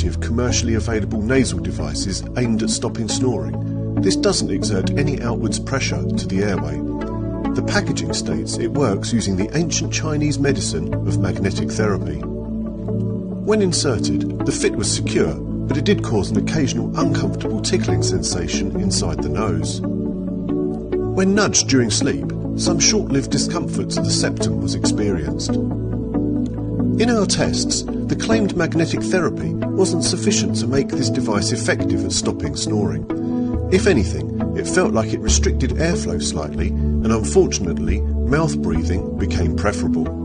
majority of commercially available nasal devices aimed at stopping snoring, this doesn't exert any outwards pressure to the airway. The packaging states it works using the ancient Chinese medicine of magnetic therapy. When inserted, the fit was secure, but it did cause an occasional uncomfortable tickling sensation inside the nose. When nudged during sleep, some short-lived discomfort to the septum was experienced. In our tests, the claimed magnetic therapy wasn't sufficient to make this device effective at stopping snoring. If anything, it felt like it restricted airflow slightly, and unfortunately, mouth breathing became preferable.